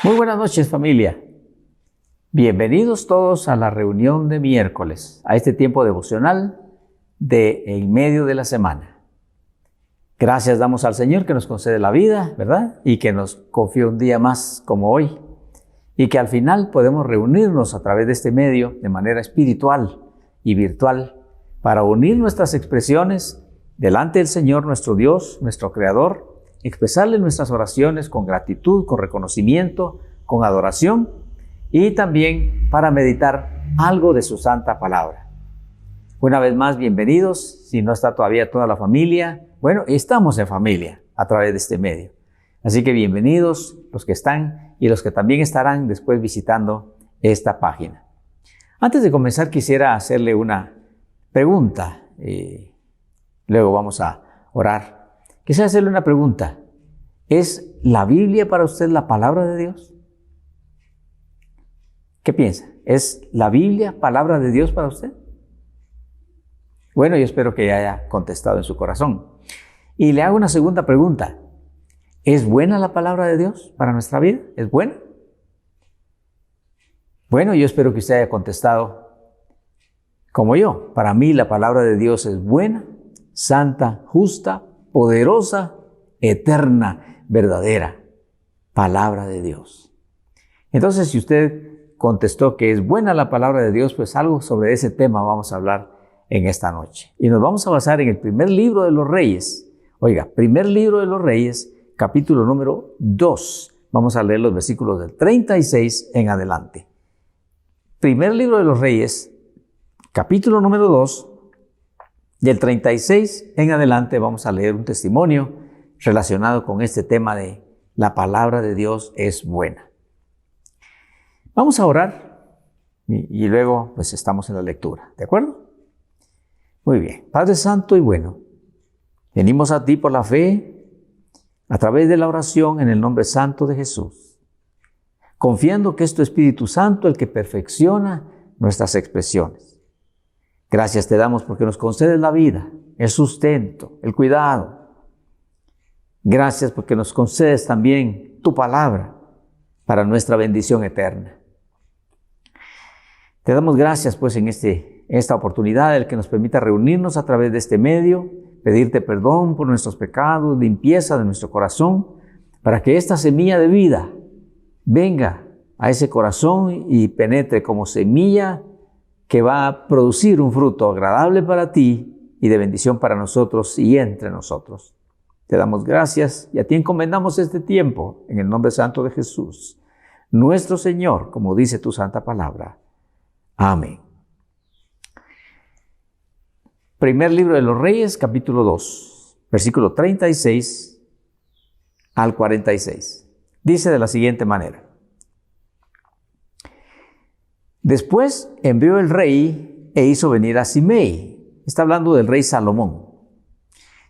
Muy buenas noches, familia. Bienvenidos todos a la reunión de miércoles, a este tiempo devocional de en medio de la semana. Gracias damos al Señor que nos concede la vida, ¿verdad? Y que nos confió un día más como hoy. Y que al final podemos reunirnos a través de este medio de manera espiritual y virtual para unir nuestras expresiones delante del Señor, nuestro Dios, nuestro Creador, expresarle nuestras oraciones con gratitud, con reconocimiento, con adoración y también para meditar algo de su santa palabra. Una vez más, bienvenidos. Si no está todavía toda la familia, bueno, estamos en familia a través de este medio. Así que bienvenidos los que están y los que también estarán después visitando esta página. Antes de comenzar, quisiera hacerle una pregunta. Luego vamos a orar. Quisiera hacerle una pregunta. ¿Es la Biblia para usted la palabra de Dios? ¿Qué piensa? ¿Es la Biblia palabra de Dios para usted? Bueno, yo espero que haya contestado en su corazón. Y le hago una segunda pregunta. ¿Es buena la palabra de Dios para nuestra vida? ¿Es buena? Bueno, yo espero que usted haya contestado como yo. Para mí la palabra de Dios es buena, santa, justa, poderosa, eterna, verdadera. Palabra de Dios. Entonces, si usted contestó que es buena la palabra de Dios, pues algo sobre ese tema vamos a hablar en esta noche. Y nos vamos a basar en el primer libro de los Reyes. Oiga, primer libro de los Reyes, capítulo número 2. Vamos a leer los versículos del 36 en adelante. Primer libro de los Reyes, capítulo número 2, del 36 en adelante vamos a leer un testimonio relacionado con este tema de la palabra de Dios es buena. Vamos a orar y luego pues estamos en la lectura, ¿de acuerdo? Muy bien. Padre Santo y bueno, Venimos a ti por la fe, a través de la oración en el nombre santo de Jesús, confiando que es tu Espíritu Santo el que perfecciona nuestras expresiones. Gracias te damos porque nos concedes la vida, el sustento, el cuidado. Gracias porque nos concedes también tu palabra para nuestra bendición eterna. Te damos gracias pues en esta oportunidad, el que nos permita reunirnos a través de este medio, pedirte perdón por nuestros pecados, limpieza de nuestro corazón, para que esta semilla de vida venga a ese corazón y penetre como semilla que va a producir un fruto agradable para ti y de bendición para nosotros y entre nosotros. Te damos gracias y a ti encomendamos este tiempo en el nombre santo de Jesús, nuestro Señor, como dice tu santa palabra. Amén. Primer libro de los Reyes, capítulo 2, versículo 36 al 46. Dice de la siguiente manera. Después envió el rey e hizo venir a Simei. Está hablando del rey Salomón.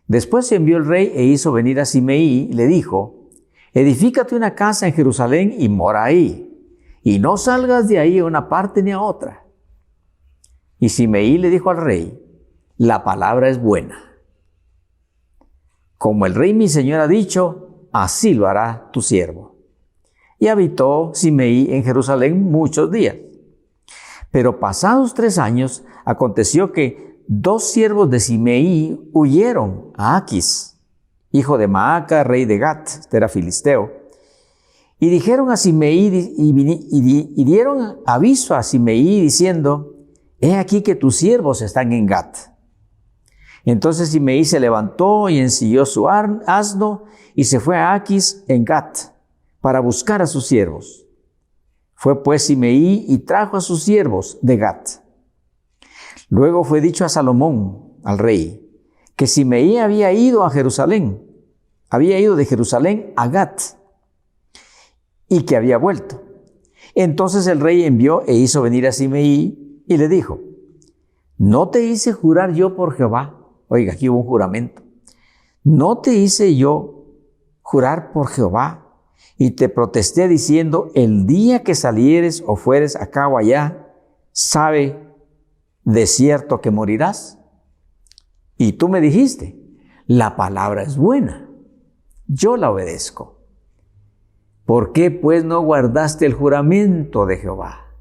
Después envió el rey e hizo venir a Simei y le dijo, edifícate una casa en Jerusalén y mora ahí, y no salgas de ahí a una parte ni a otra. Y Simei le dijo al rey, la palabra es buena. Como el rey mi señor ha dicho, así lo hará tu siervo. Y habitó Simei en Jerusalén muchos días. Pero pasados 3 años, aconteció que 2 siervos de Simei huyeron a Aquis, hijo de Maaca, rey de Gat, este era filisteo, y dijeron a Simei y dieron aviso a Simei diciendo, he aquí que tus siervos están en Gat. Entonces Simei se levantó y ensilló su asno y se fue a Aquis en Gat para buscar a sus siervos. Fue pues Simei y trajo a sus siervos de Gat. Luego fue dicho a Salomón, al rey, que Simei había ido de Jerusalén a Gat y que había vuelto. Entonces el rey envió e hizo venir a Simei y le dijo, ¿no te hice jurar yo por Jehová? Oiga, aquí hubo un juramento. ¿No te hice yo jurar por Jehová? Y te protesté diciendo, el día que salieres o fueres acá o allá, sabe de cierto que morirás. Y tú me dijiste, la palabra es buena, yo la obedezco. ¿Por qué pues no guardaste el juramento de Jehová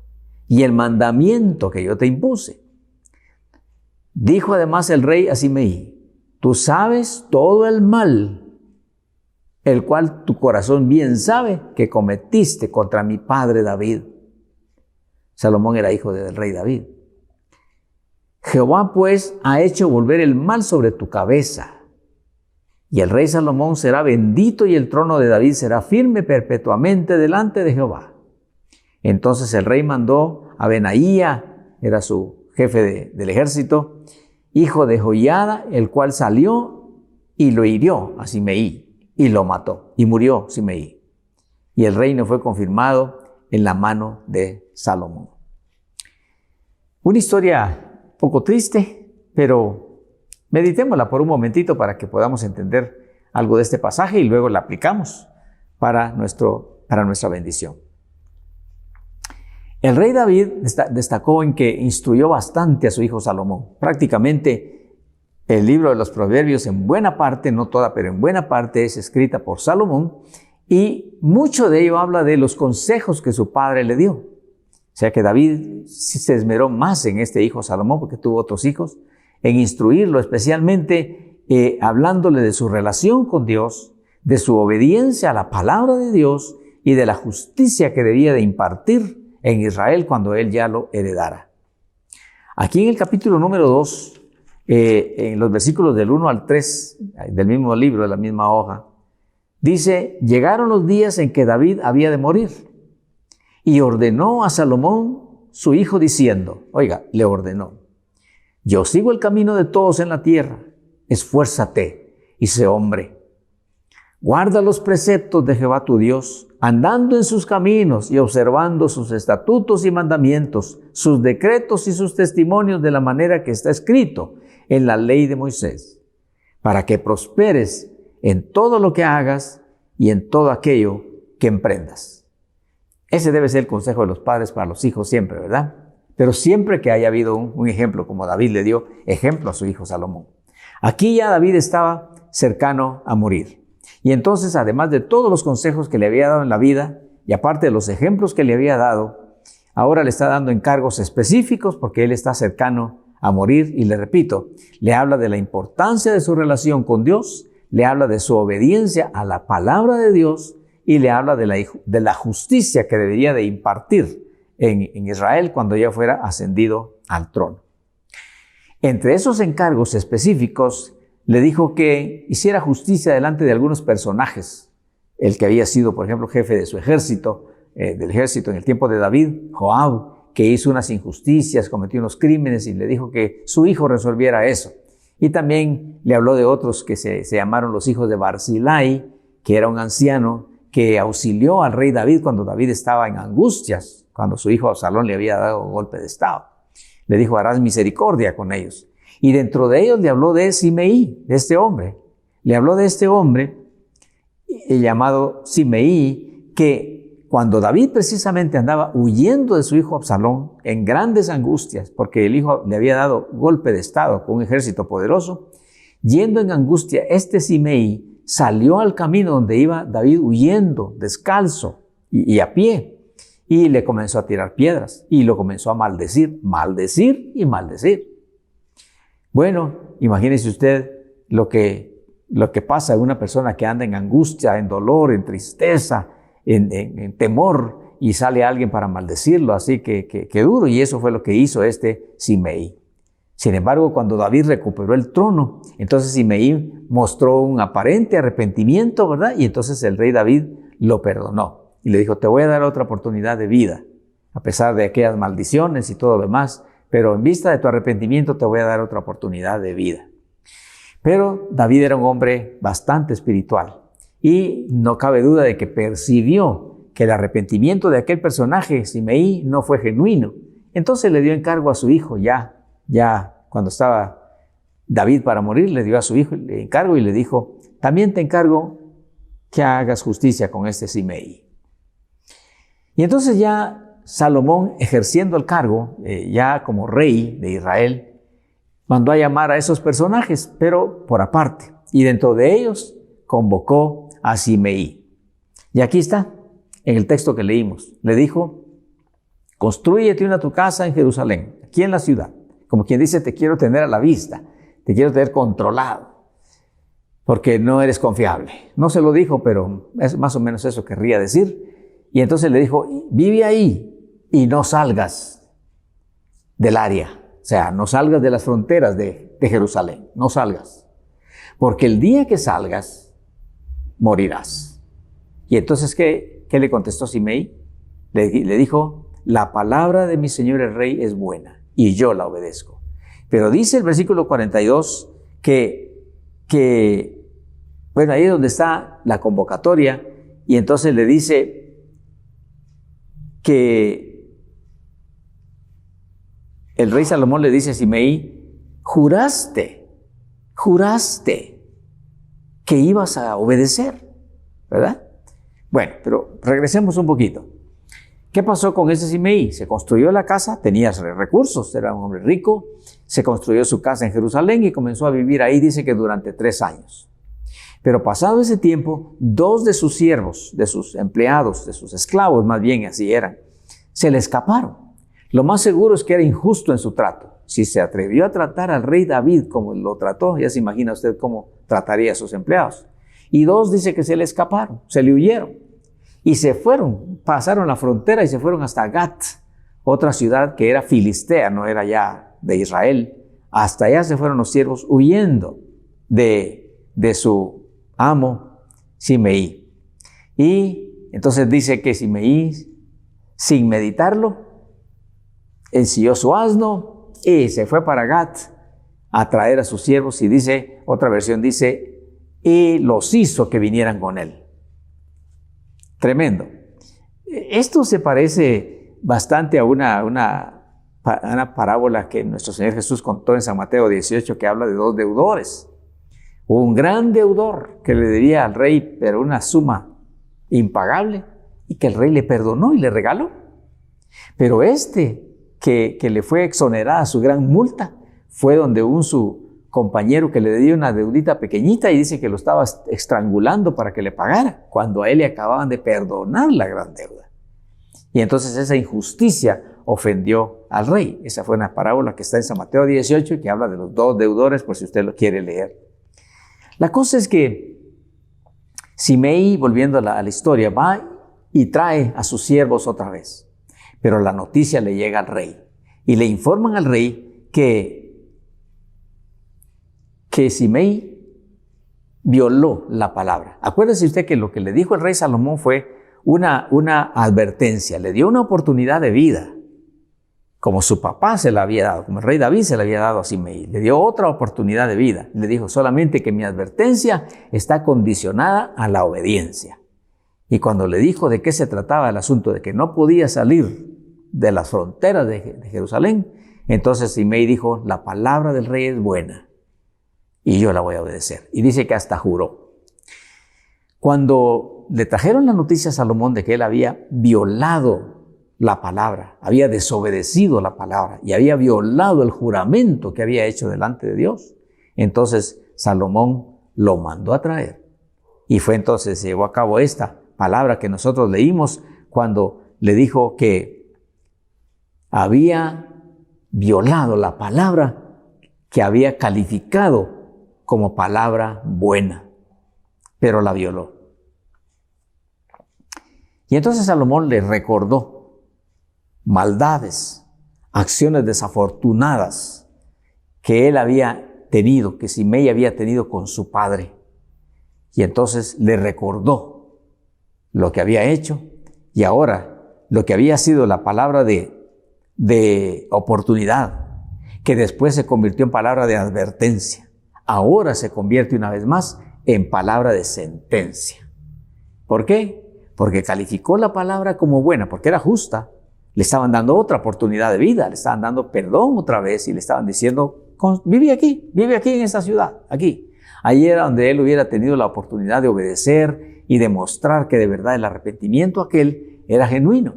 y el mandamiento que yo te impuse? Dijo además el rey a Simei, tú sabes todo el mal, el cual tu corazón bien sabe que cometiste contra mi padre David. Salomón era hijo del rey David. Jehová pues ha hecho volver el mal sobre tu cabeza. Y el rey Salomón será bendito y el trono de David será firme perpetuamente delante de Jehová. Entonces el rey mandó a Benaía, era su jefe del ejército, hijo de Joiada, el cual salió y lo hirió a Simei y lo mató, y murió Simei. Y el reino fue confirmado en la mano de Salomón. Una historia poco triste, pero meditémosla por un momentito para que podamos entender algo de este pasaje y luego la aplicamos para nuestra bendición. El rey David destacó en que instruyó bastante a su hijo Salomón. Prácticamente el libro de los Proverbios en buena parte, no toda, pero en buena parte es escrita por Salomón y mucho de ello habla de los consejos que su padre le dio. O sea que David se esmeró más en este hijo Salomón porque tuvo otros hijos, en instruirlo especialmente hablándole de su relación con Dios, de su obediencia a la palabra de Dios y de la justicia que debía de impartir en Israel cuando él ya lo heredara. Aquí en el capítulo número 2, en los versículos del 1 al 3 del mismo libro, de la misma hoja, dice, llegaron los días en que David había de morir y ordenó a Salomón su hijo diciendo, oiga, le ordenó, yo sigo el camino de todos en la tierra, esfuérzate y sé hombre. Guarda los preceptos de Jehová tu Dios, andando en sus caminos y observando sus estatutos y mandamientos, sus decretos y sus testimonios de la manera que está escrito en la ley de Moisés, para que prosperes en todo lo que hagas y en todo aquello que emprendas. Ese debe ser el consejo de los padres para los hijos siempre, ¿verdad? Pero siempre que haya habido un ejemplo, como David le dio ejemplo a su hijo Salomón. Aquí ya David estaba cercano a morir. Y entonces, además de todos los consejos que le había dado en la vida, y aparte de los ejemplos que le había dado, ahora le está dando encargos específicos porque él está cercano a morir. Y le repito, le habla de la importancia de su relación con Dios, le habla de su obediencia a la palabra de Dios y le habla de la justicia que debería de impartir en Israel cuando ya fuera ascendido al trono. Entre esos encargos específicos, le dijo que hiciera justicia delante de algunos personajes. El que había sido, por ejemplo, jefe de su ejército, del ejército en el tiempo de David, Joab, que hizo unas injusticias, cometió unos crímenes y le dijo que su hijo resolviera eso. Y también le habló de otros que se llamaron los hijos de Barzilai, que era un anciano que auxilió al rey David cuando David estaba en angustias, cuando su hijo Absalón le había dado golpe de estado. Le dijo, harás misericordia con ellos. Y dentro de ellos le habló de Simeí, de este hombre. Le habló de este hombre llamado Simeí, que cuando David precisamente andaba huyendo de su hijo Absalón en grandes angustias, porque el hijo le había dado golpe de estado con un ejército poderoso, yendo en angustia, este Simeí salió al camino donde iba David huyendo, descalzo y a pie. Y le comenzó a tirar piedras y lo comenzó a maldecir, maldecir y maldecir. Bueno, imagínese usted lo que pasa a una persona que anda en angustia, en dolor, en tristeza, en temor, y sale alguien para maldecirlo, así que duro. Y eso fue lo que hizo este Simeí. Sin embargo, cuando David recuperó el trono, entonces Simeí mostró un aparente arrepentimiento, ¿verdad? Y entonces el rey David lo perdonó. Y le dijo, te voy a dar otra oportunidad de vida, a pesar de aquellas maldiciones y todo lo demás, pero en vista de tu arrepentimiento te voy a dar otra oportunidad de vida. Pero David era un hombre bastante espiritual y no cabe duda de que percibió que el arrepentimiento de aquel personaje, Simeí, no fue genuino. Entonces le dio encargo a su hijo, ya cuando estaba David para morir, le dio a su hijo el encargo y le dijo, también te encargo que hagas justicia con este Simeí. Y entonces ya Salomón, ejerciendo el cargo, ya como rey de Israel, mandó a llamar a esos personajes, pero por aparte. Y dentro de ellos convocó a Simeí. Y aquí está, en el texto que leímos. Le dijo, constrúyete tu casa en Jerusalén, aquí en la ciudad. Como quien dice, te quiero tener a la vista, te quiero tener controlado, porque no eres confiable. No se lo dijo, pero es más o menos eso querría decir. Y entonces le dijo, vive ahí y no salgas del área. O sea, no salgas de las fronteras de Jerusalén, no salgas. Porque el día que salgas, morirás. Y entonces, ¿qué le contestó Simeí? Le dijo, la palabra de mi señor el rey es buena y yo la obedezco. Pero dice el versículo 42 bueno, ahí es donde está la convocatoria, y entonces le dice que el rey Salomón le dice a Simeí, juraste que ibas a obedecer, ¿verdad? Bueno, pero regresemos un poquito. ¿Qué pasó con ese Simeí? Se construyó la casa, tenía recursos, era un hombre rico, se construyó su casa en Jerusalén y comenzó a vivir ahí, dice que durante 3 años. Pero pasado ese tiempo, 2 de sus siervos, de sus empleados, de sus esclavos, más bien así eran, se le escaparon. Lo más seguro es que era injusto en su trato. Si se atrevió a tratar al rey David como lo trató, ya se imagina usted cómo trataría a sus empleados. Y 2 dice que se le escaparon, se le huyeron. Y se fueron, pasaron la frontera y se fueron hasta Gat, otra ciudad que era filistea, no era ya de Israel. Hasta allá se fueron los siervos huyendo de su amo Simeí. Y entonces dice que Simeí, sin meditarlo, ensilló su asno y se fue para Gat a traer a sus siervos, y dice, otra versión dice, y los hizo que vinieran con él. Tremendo. Esto se parece bastante a una parábola que nuestro Señor Jesús contó en San Mateo 18, que habla de 2 deudores. un gran deudor que le debía al rey, pero una suma impagable, y que el rey le perdonó y le regaló. Pero que le fue exonerada su gran multa, fue donde su compañero que le dio una deudita pequeñita y dice que lo estaba estrangulando para que le pagara, cuando a él le acababan de perdonar la gran deuda. Y entonces esa injusticia ofendió al rey. Esa fue una parábola que está en San Mateo 18 y que habla de los dos deudores, por si usted lo quiere leer. La cosa es que Simei, volviendo a la historia, va y trae a sus siervos otra vez. Pero la noticia le llega al rey y le informan al rey que Simei violó la palabra. Acuérdese usted que lo que le dijo el rey Salomón fue una advertencia, le dio una oportunidad de vida, como su papá se la había dado, como el rey David se la había dado a Simei. Le dio otra oportunidad de vida. Le dijo solamente que mi advertencia está condicionada a la obediencia. Y cuando le dijo de qué se trataba el asunto, de que no podía salir de las fronteras de Jerusalén, entonces Simei dijo, la palabra del rey es buena y yo la voy a obedecer. Y dice que hasta juró. Cuando le trajeron la noticia a Salomón de que él había violado la palabra, había desobedecido la palabra y había violado el juramento que había hecho delante de Dios, entonces Salomón lo mandó a traer. Y fue entonces, se llevó a cabo esta palabra que nosotros leímos cuando le dijo que había violado la palabra que había calificado como palabra buena, pero la violó. Y entonces Salomón le recordó maldades, acciones desafortunadas que él había tenido, que Simei había tenido con su padre. Y entonces le recordó lo que había hecho y ahora lo que había sido la palabra de oportunidad, que después se convirtió en palabra de advertencia, ahora se convierte una vez más en palabra de sentencia. ¿Por qué? Porque calificó la palabra como buena, porque era justa. Le estaban dando otra oportunidad de vida, le estaban dando perdón otra vez y le estaban diciendo, vive aquí en esta ciudad, aquí. Ahí era donde él hubiera tenido la oportunidad de obedecer y demostrar que de verdad el arrepentimiento aquel era genuino,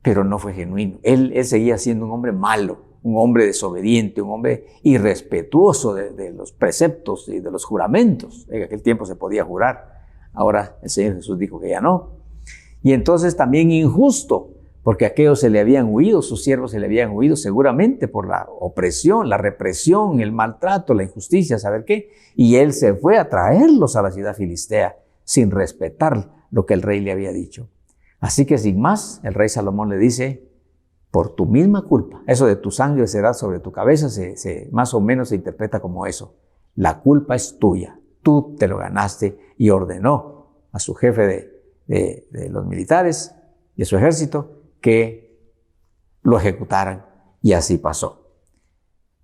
pero no fue genuino. Él seguía siendo un hombre malo, un hombre desobediente, un hombre irrespetuoso de los preceptos y de los juramentos. En aquel tiempo se podía jurar, ahora el Señor Jesús dijo que ya no. Y entonces también injusto, porque aquellos se le habían huido, sus siervos se le habían huido seguramente por la opresión, la represión, el maltrato, la injusticia, ¿saber qué? Y él se fue a traerlos a la ciudad filistea sin respetar lo que el rey le había dicho. Así que sin más, el rey Salomón le dice, por tu misma culpa, eso de tu sangre será sobre tu cabeza, más o menos se interpreta como eso. La culpa es tuya, tú te lo ganaste, y ordenó a su jefe de los militares, de su ejército, que lo ejecutaran, y así pasó.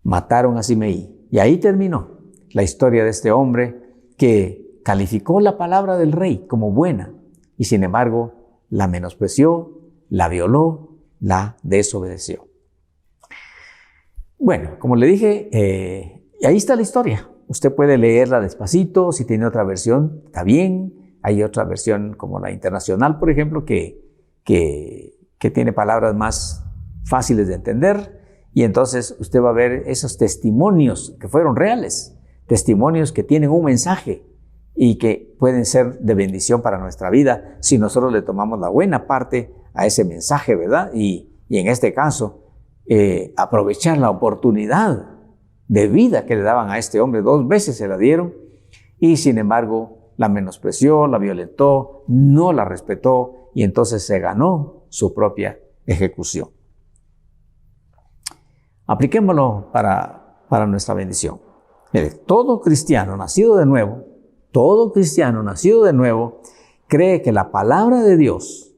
Mataron a Simei, y ahí terminó la historia de este hombre que calificó la palabra del rey como buena, y sin embargo la menospreció, la violó, la desobedeció. Bueno, como le dije, ahí está la historia. Usted puede leerla despacito, si tiene otra versión, está bien. Hay otra versión como la internacional, por ejemplo, que tiene palabras más fáciles de entender, y entonces usted va a ver esos testimonios que fueron reales, testimonios que tienen un mensaje y que pueden ser de bendición para nuestra vida si nosotros le tomamos la buena parte a ese mensaje, ¿verdad? Y en este caso, aprovechar la oportunidad de vida que le daban a este hombre, 2 veces se la dieron, y sin embargo la menospreció, la violentó, no la respetó, y entonces se ganó su propia ejecución. Apliquémoslo para nuestra bendición. Mire, todo cristiano nacido de nuevo cree que la palabra de Dios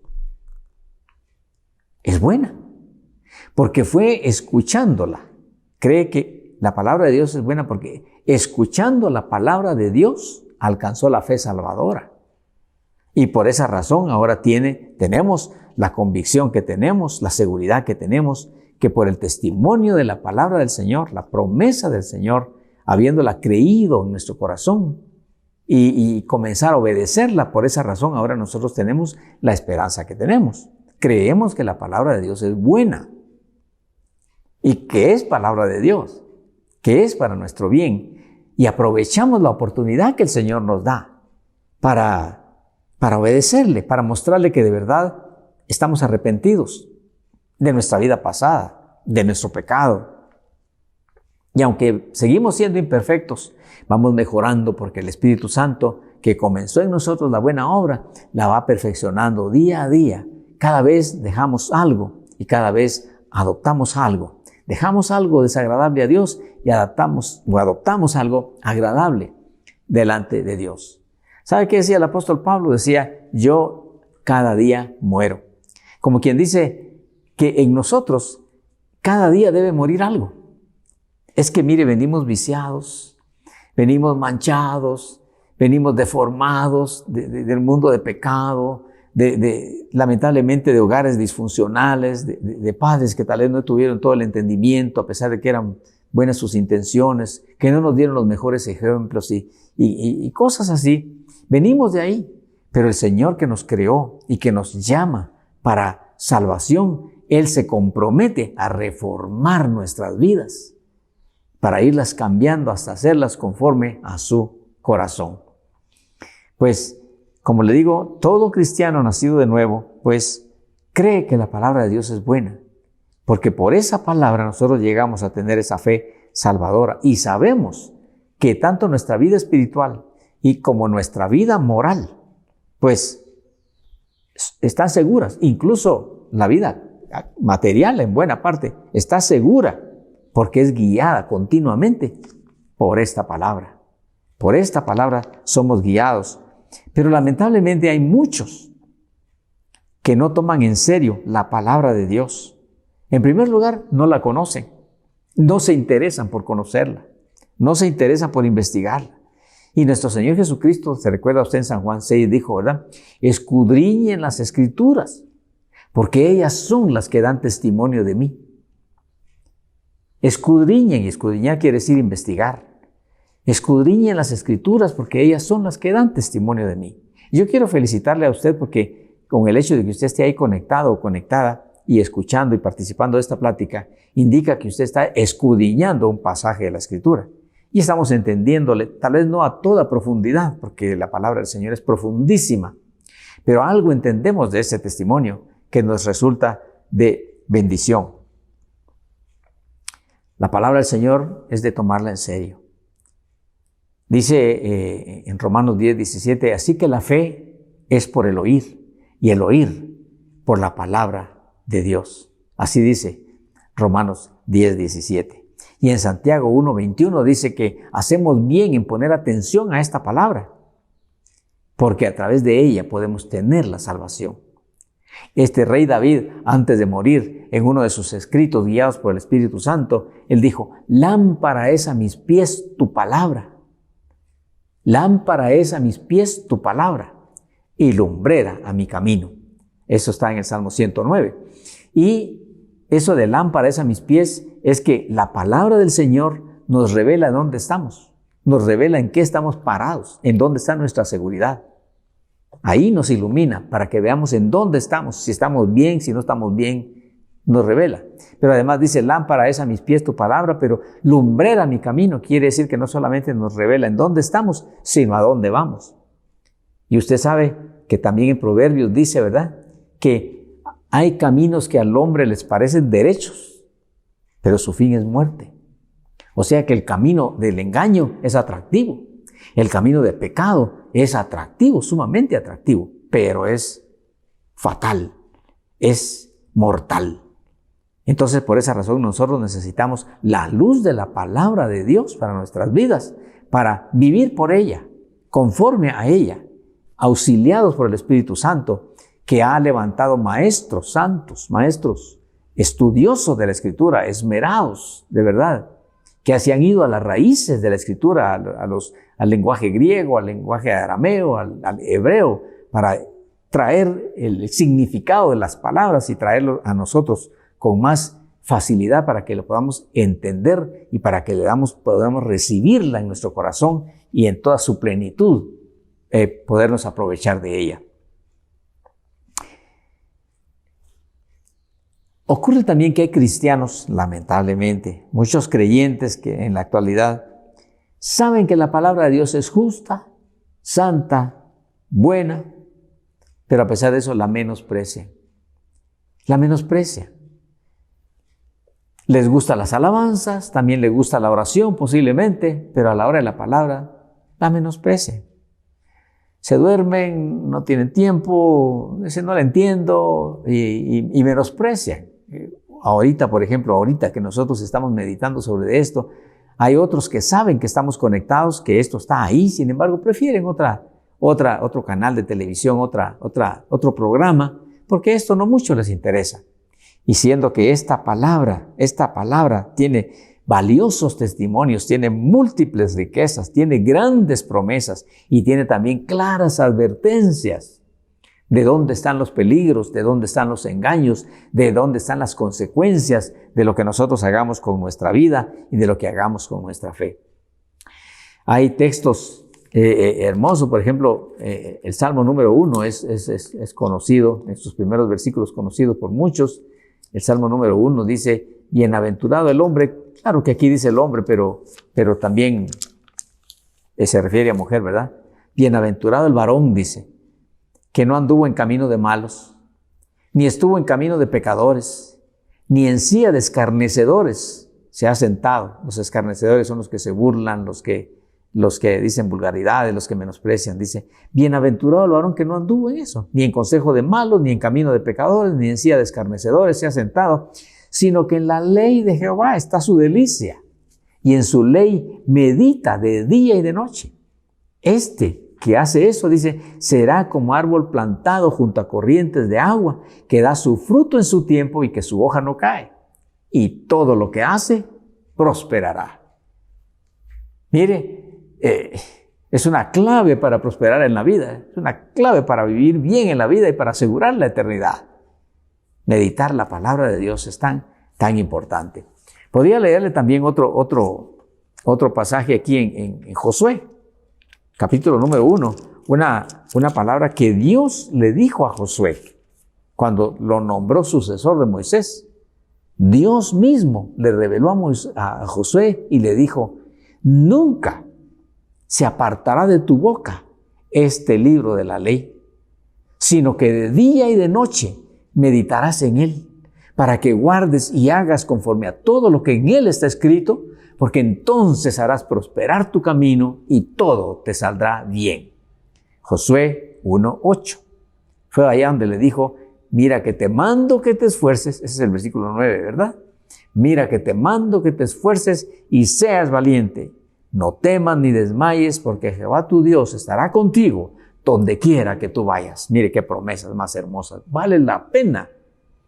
es buena, porque fue escuchándola. Cree que la palabra de Dios es buena porque escuchando la palabra de Dios alcanzó la fe salvadora. Y por esa razón ahora tenemos la convicción que tenemos, la seguridad que tenemos, que por el testimonio de la palabra del Señor, la promesa del Señor, habiéndola creído en nuestro corazón y comenzar a obedecerla. Por esa razón ahora nosotros tenemos la esperanza que tenemos. Creemos que la palabra de Dios es buena y que es palabra de Dios, que es para nuestro bien, y aprovechamos la oportunidad que el Señor nos da para obedecerle, para mostrarle que de verdad estamos arrepentidos de nuestra vida pasada, de nuestro pecado. Y aunque seguimos siendo imperfectos, vamos mejorando porque el Espíritu Santo, que comenzó en nosotros la buena obra, la va perfeccionando día a día. Cada vez dejamos algo y cada vez adoptamos algo. Dejamos algo desagradable a Dios y adoptamos algo agradable delante de Dios. ¿Sabe qué decía el apóstol Pablo? Decía, yo cada día muero. Como quien dice que en nosotros cada día debe morir algo. Es que mire, venimos viciados, venimos manchados, venimos deformados del mundo de pecado, lamentablemente de hogares disfuncionales, de padres que tal vez no tuvieron todo el entendimiento, a pesar de que eran buenas sus intenciones, que no nos dieron los mejores ejemplos y cosas así. Venimos de ahí, pero el Señor que nos creó y que nos llama para salvación, Él se compromete a reformar nuestras vidas, para irlas cambiando hasta hacerlas conforme a su corazón. Pues, como le digo, todo cristiano nacido de nuevo, pues, cree que la palabra de Dios es buena, porque por esa palabra nosotros llegamos a tener esa fe salvadora y sabemos que tanto nuestra vida espiritual y como nuestra vida moral, pues, están seguras. Incluso la vida material, en buena parte, está segura porque es guiada continuamente por esta palabra. Por esta palabra somos guiados. Pero lamentablemente hay muchos que no toman en serio la palabra de Dios. En primer lugar, no la conocen, no se interesan por conocerla, no se interesan por investigarla. Y nuestro Señor Jesucristo, se recuerda usted en San Juan 6, dijo, ¿verdad? Escudriñen las Escrituras, porque ellas son las que dan testimonio de mí. Escudriñen, y escudriñar quiere decir investigar. Escudriñen las Escrituras porque ellas son las que dan testimonio de mí. Yo quiero felicitarle a usted porque con el hecho de que usted esté ahí conectado o conectada y escuchando y participando de esta plática, indica que usted está escudriñando un pasaje de la Escritura. Y estamos entendiéndole, tal vez no a toda profundidad, porque la palabra del Señor es profundísima, pero algo entendemos de ese testimonio que nos resulta de bendición. La palabra del Señor es de tomarla en serio. Dice en Romanos 10, 17, así que la fe es por el oír y el oír por la palabra de Dios. Así dice Romanos 10, 17. Y en Santiago 1, 21 dice que hacemos bien en poner atención a esta palabra, porque a través de ella podemos tener la salvación. Este rey David, antes de morir, en uno de sus escritos guiados por el Espíritu Santo, él dijo, lámpara es a mis pies tu palabra. Lámpara es a mis pies tu palabra y lumbrera a mi camino. Eso está en el Salmo 109. Y eso de lámpara es a mis pies es que la palabra del Señor nos revela dónde estamos, nos revela en qué estamos parados, en dónde está nuestra seguridad. Ahí nos ilumina para que veamos en dónde estamos, si estamos bien, si no estamos bien, nos revela. Pero además dice, lámpara es a mis pies tu palabra, pero lumbrera mi camino. Quiere decir que no solamente nos revela en dónde estamos, sino a dónde vamos. Y usted sabe que también en Proverbios dice, ¿verdad?, que hay caminos que al hombre les parecen derechos, pero su fin es muerte. O sea que el camino del engaño es atractivo. El camino de pecado es atractivo, sumamente atractivo, pero es fatal, es mortal. Entonces, por esa razón, nosotros necesitamos la luz de la palabra de Dios para nuestras vidas, para vivir por ella, conforme a ella, auxiliados por el Espíritu Santo, que ha levantado maestros santos, maestros estudiosos de la Escritura, esmerados, de verdad, que se han ido a las raíces de la Escritura, al lenguaje griego, al lenguaje arameo, al hebreo, para traer el significado de las palabras y traerlo a nosotros con más facilidad para que lo podamos entender y para que podamos recibirla en nuestro corazón y en toda su plenitud, podernos aprovechar de ella. Ocurre también que hay cristianos, lamentablemente, muchos creyentes que en la actualidad saben que la palabra de Dios es justa, santa, buena, pero a pesar de eso la menosprecian. La menosprecian. Les gustan las alabanzas, también les gusta la oración posiblemente, pero a la hora de la palabra la menosprecian. Se duermen, no tienen tiempo, dicen no la entiendo y menosprecian. Ahorita, por ejemplo, ahorita que nosotros estamos meditando sobre esto, hay otros que saben que estamos conectados, que esto está ahí, sin embargo prefieren otro canal de televisión, otro programa, porque esto no mucho les interesa. Y siendo que esta palabra tiene valiosos testimonios, tiene múltiples riquezas, tiene grandes promesas y tiene también claras advertencias de dónde están los peligros, de dónde están los engaños, de dónde están las consecuencias de lo que nosotros hagamos con nuestra vida y de lo que hagamos con nuestra fe. Hay textos hermosos, por ejemplo, el Salmo número 1 es conocido, en sus primeros versículos conocidos por muchos. El Salmo número 1 dice, bienaventurado el hombre, claro que aquí dice el hombre, pero también se refiere a mujer, ¿verdad? Bienaventurado el varón, dice, que no anduvo en camino de malos, ni estuvo en camino de pecadores, ni en silla de escarnecedores se ha sentado. Los escarnecedores son los que se burlan, los que dicen vulgaridades, los que menosprecian. Dice, bienaventurado el varón que no anduvo en eso, ni en consejo de malos, ni en camino de pecadores, ni en silla de escarnecedores se ha sentado, sino que en la ley de Jehová está su delicia, y en su ley medita de día y de noche. Este que hace eso, dice, será como árbol plantado junto a corrientes de agua, que da su fruto en su tiempo y que su hoja no cae. Y todo lo que hace, prosperará. Mire, es una clave para prosperar en la vida, es una clave para vivir bien en la vida y para asegurar la eternidad. Meditar la palabra de Dios es tan importante. Podría leerle también otro pasaje aquí en Josué, capítulo número 1, una palabra que Dios le dijo a Josué cuando lo nombró sucesor de Moisés. Dios mismo le reveló a Josué y le dijo, nunca se apartará de tu boca este libro de la ley, sino que de día y de noche meditarás en él, para que guardes y hagas conforme a todo lo que en él está escrito, porque entonces harás prosperar tu camino y todo te saldrá bien. Josué 1:8. Fue allá donde le dijo, mira que te mando que te esfuerces, ese es el versículo 9, ¿verdad? Mira que te mando que te esfuerces y seas valiente. No temas ni desmayes, porque Jehová tu Dios estará contigo donde quiera que tú vayas. Mire qué promesas más hermosas. Vale la pena.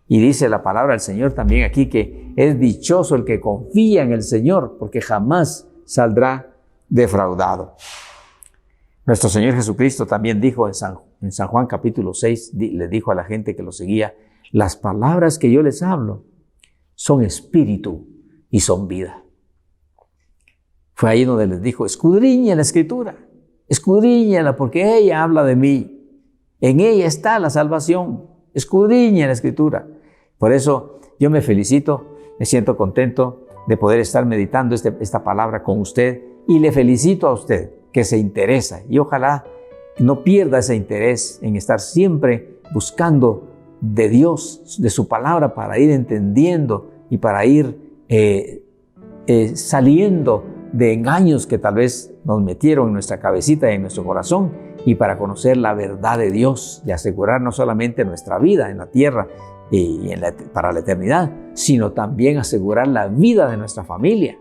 Y dice la palabra del Señor también aquí que es dichoso el que confía en el Señor, porque jamás saldrá defraudado. Nuestro Señor Jesucristo también dijo en San Juan capítulo 6, le dijo a la gente que lo seguía, las palabras que yo les hablo son espíritu y son vida. Fue ahí donde les dijo, escudriña la Escritura, escudriñala porque ella habla de mí. En ella está la salvación. Escudriña la Escritura. Por eso yo me felicito, me siento contento de poder estar meditando esta palabra con usted y le felicito a usted que se interesa y ojalá no pierda ese interés en estar siempre buscando de Dios, de su palabra para ir entendiendo y para ir saliendo de engaños que tal vez nos metieron en nuestra cabecita y en nuestro corazón y para conocer la verdad de Dios y asegurar no solamente nuestra vida en la tierra y para la eternidad, sino también asegurar la vida de nuestra familia.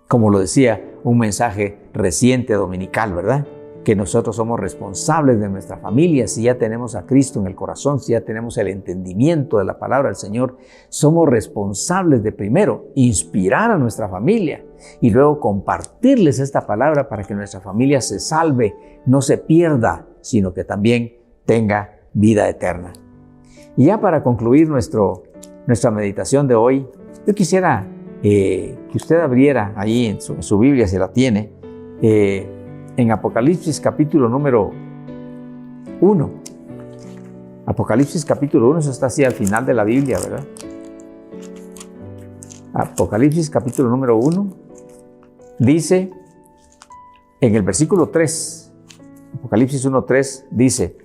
Como lo decía un mensaje reciente dominical, ¿verdad? Que nosotros somos responsables de nuestra familia. Si ya tenemos a Cristo en el corazón, si ya tenemos el entendimiento de la palabra del Señor, somos responsables de primero inspirar a nuestra familia y luego compartirles esta palabra para que nuestra familia se salve, no se pierda, sino que también tenga vida eterna. Y ya para concluir nuestro nuestra meditación de hoy, yo quisiera que usted abriera ahí en su Biblia, si la tiene, en Apocalipsis capítulo número 1. Apocalipsis capítulo 1, eso está así al final de la Biblia, ¿verdad? Apocalipsis capítulo número 1 dice en el versículo 3, Apocalipsis 1:3 dice: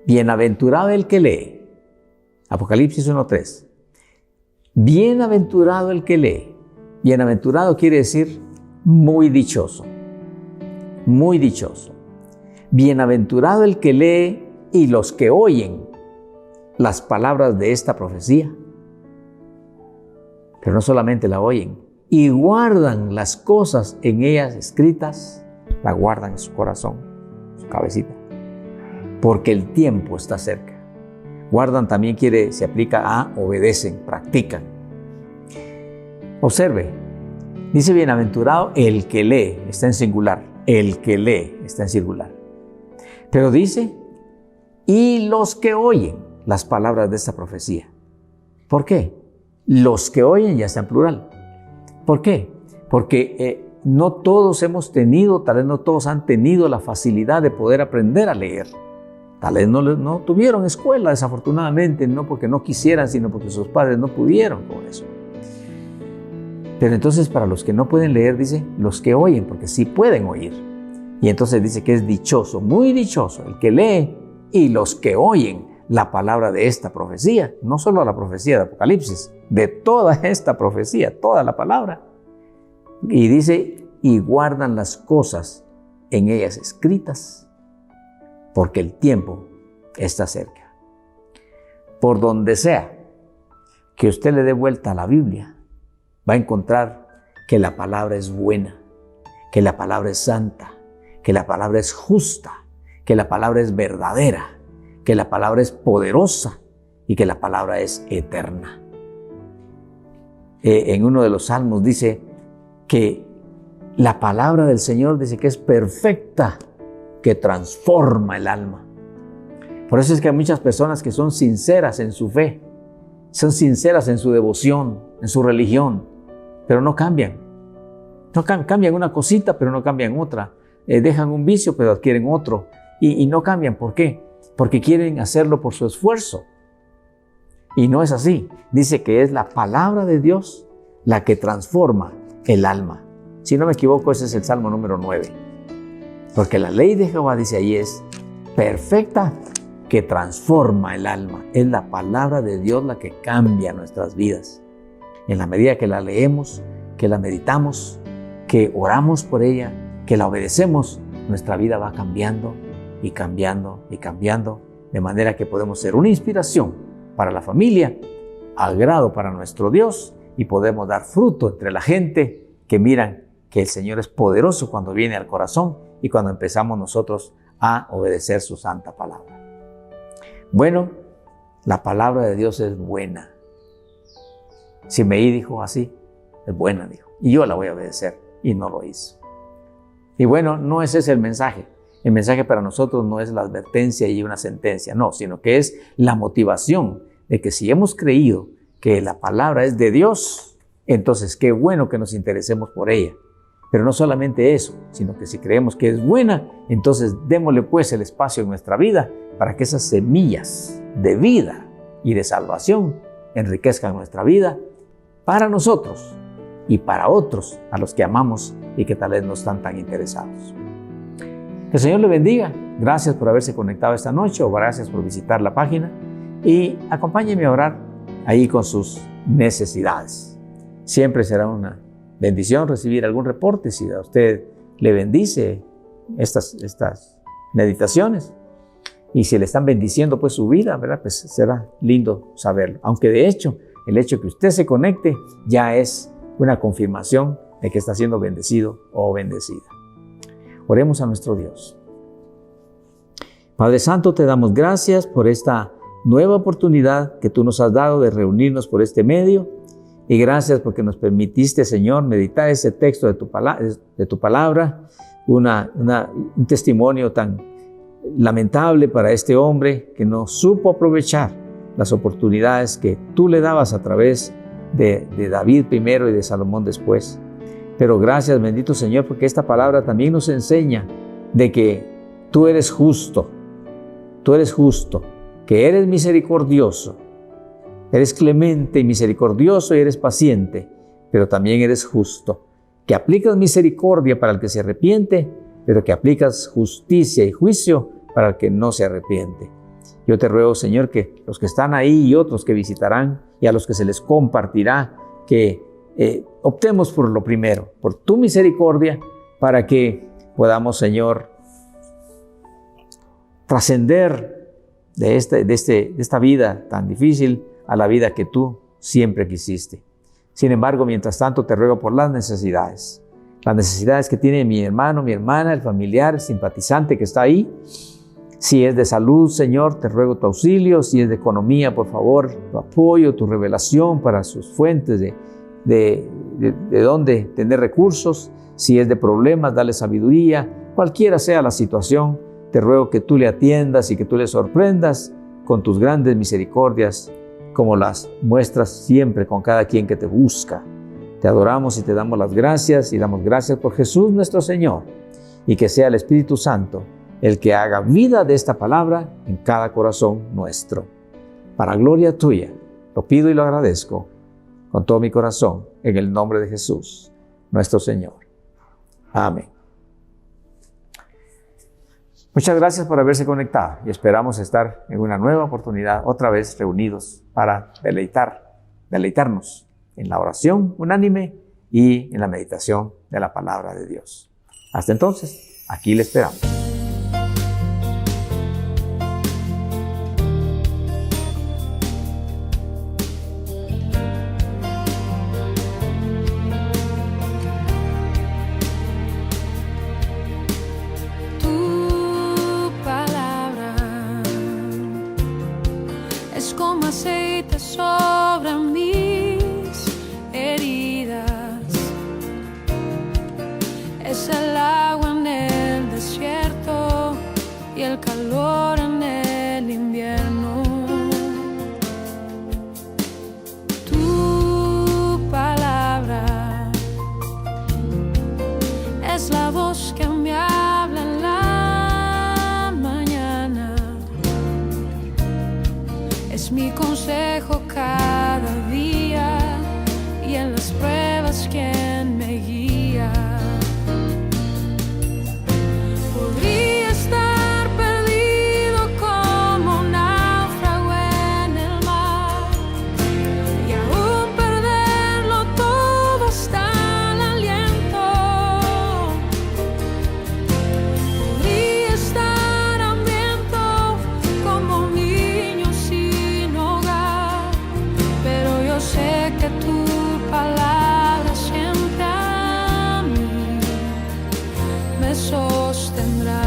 bienaventurado el que lee. Apocalipsis 1:3. Bienaventurado el que lee. Bienaventurado quiere decir muy dichoso. Muy dichoso. Bienaventurado el que lee y los que oyen las palabras de esta profecía. Pero no solamente la oyen, y guardan las cosas en ellas escritas, la guardan en su corazón, su cabecita, porque el tiempo está cerca. Guardan también se aplica a obedecen, practican. Observe, dice bienaventurado el que lee, está en singular, el que lee está en singular. Pero dice, y los que oyen las palabras de esta profecía. ¿Por qué? Los que oyen ya está en plural. ¿Por qué? Porque no todos hemos tenido, tal vez no todos han tenido la facilidad de poder aprender a leer. Tal vez no tuvieron escuela, desafortunadamente, no porque no quisieran, sino porque sus padres no pudieron con eso. Pero entonces para los que no pueden leer, dice, los que oyen, porque sí pueden oír. Y entonces dice que es dichoso, muy dichoso, el que lee y los que oyen la palabra de esta profecía. No solo la profecía de Apocalipsis, de toda esta profecía, toda la palabra. Y dice, y guardan las cosas en ellas escritas, porque el tiempo está cerca. Por donde sea que usted le dé vuelta a la Biblia, va a encontrar que la palabra es buena, que la palabra es santa, que la palabra es justa, que la palabra es verdadera, que la palabra es poderosa y que la palabra es eterna. En uno de los salmos dice que la palabra del Señor dice que es perfecta, que transforma el alma. Por eso es que hay muchas personas que son sinceras en su fe, son sinceras en su devoción, en su religión, pero no cambian. No cambian una cosita, pero no cambian otra. Dejan un vicio, pero adquieren otro. Y no cambian. ¿Por qué? Porque quieren hacerlo por su esfuerzo. Y no es así. Dice que es la palabra de Dios la que transforma el alma. Si no me equivoco, ese es el Salmo número 9. Porque la ley de Jehová, dice ahí, es perfecta, que transforma el alma. Es la palabra de Dios la que cambia nuestras vidas. En la medida que la leemos, que la meditamos, que oramos por ella, que la obedecemos, nuestra vida va cambiando y cambiando y cambiando, de manera que podemos ser una inspiración para la familia, agrado para nuestro Dios, y podemos dar fruto entre la gente que miran que el Señor es poderoso cuando viene al corazón y cuando empezamos nosotros a obedecer su santa palabra. Bueno, la palabra de Dios es buena. Simei dijo así, es buena, dijo, y yo la voy a obedecer, y no lo hizo. Y bueno, no es ese el mensaje. El mensaje para nosotros no es la advertencia y una sentencia, no, sino que es la motivación de que si hemos creído que la palabra es de Dios, entonces qué bueno que nos interesemos por ella. Pero no solamente eso, sino que si creemos que es buena, entonces démosle pues el espacio en nuestra vida para que esas semillas de vida y de salvación enriquezcan nuestra vida para nosotros y para otros a los que amamos y que tal vez no están tan interesados. Que el Señor le bendiga. Gracias por haberse conectado esta noche o gracias por visitar la página y acompáñeme a orar ahí con sus necesidades. Siempre será una bendición recibir algún reporte si a usted le bendice estas meditaciones y si le están bendiciendo pues su vida, ¿verdad? Pues será lindo saberlo. Aunque de hecho, el hecho que usted se conecte ya es una confirmación de que está siendo bendecido o bendecida. Oremos a nuestro Dios. Padre Santo, te damos gracias por esta nueva oportunidad que tú nos has dado de reunirnos por este medio. Y gracias porque nos permitiste, Señor, meditar ese texto de tu palabra, un testimonio tan lamentable para este hombre que no supo aprovechar las oportunidades que tú le dabas a través de David primero y de Salomón después. Pero gracias, bendito Señor, porque esta palabra también nos enseña de que tú eres justo, que eres misericordioso, eres clemente y misericordioso y eres paciente, pero también eres justo, que aplicas misericordia para el que se arrepiente, pero que aplicas justicia y juicio para el que no se arrepiente. Yo te ruego, Señor, que los que están ahí y otros que visitarán y a los que se les compartirá, que optemos por lo primero, por tu misericordia, para que podamos, Señor, trascender de esta vida tan difícil a la vida que tú siempre quisiste. Sin embargo, mientras tanto, te ruego por las necesidades que tiene mi hermano, mi hermana, el familiar, el simpatizante que está ahí. Si es de salud, Señor, te ruego tu auxilio. Si es de economía, por favor, tu apoyo, tu revelación para sus fuentes de dónde tener recursos. Si es de problemas, dale sabiduría. Cualquiera sea la situación, te ruego que tú le atiendas y que tú le sorprendas con tus grandes misericordias, como las muestras siempre con cada quien que te busca. Te adoramos y te damos las gracias y damos gracias por Jesús nuestro Señor, y que sea el Espíritu Santo el que haga vida de esta palabra en cada corazón nuestro. Para gloria tuya, lo pido y lo agradezco con todo mi corazón, en el nombre de Jesús, nuestro Señor. Amén. Muchas gracias por haberse conectado y esperamos estar en una nueva oportunidad, otra vez reunidos para deleitarnos en la oración unánime y en la meditación de la palabra de Dios. Hasta entonces, aquí le esperamos. Como aceite sobre mis heridas, es el agua en el desierto y el calor en el invierno. Tu palabra es la voz que me habla en la mañana. Es mi consejo cada día y en las pruebas quien me guía. Podría estar perdido como un náufrago en el mar y aún perderlo todo hasta el aliento. Podría estar hambriento como un niño sin hogar, pero yo sé que tu palabra siempre a mí me sostendrá.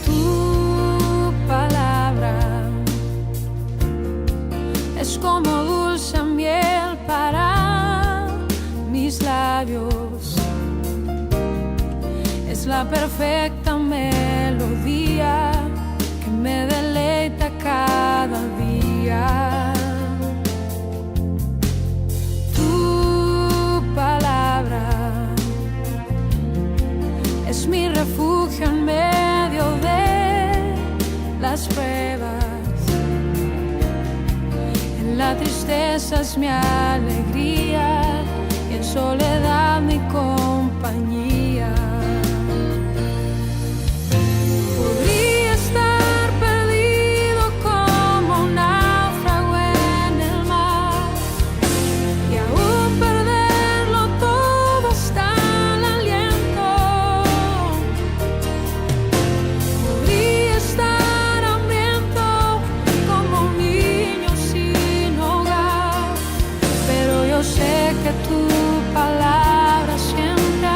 Tu palabra es como dulce miel para mis labios, es la perfecta melodía que me deleita cada día. Tu palabra es mi refugio en medio de las pruebas. La tristeza es mi alegría y en soledad mi compañía. Podría estar perdido como un náufrago en el mar y aún perderlo todo hasta el aliento. Podría estar hambriento como un niño sin hogar, pero yo sé que tu palabra siempre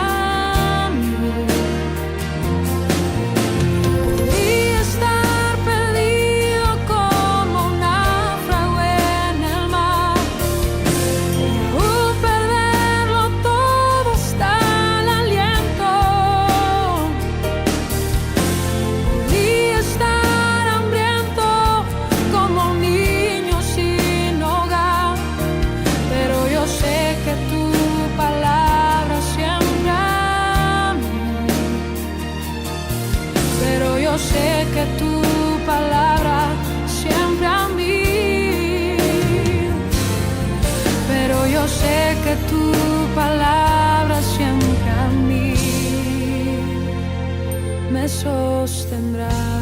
me sostendrá.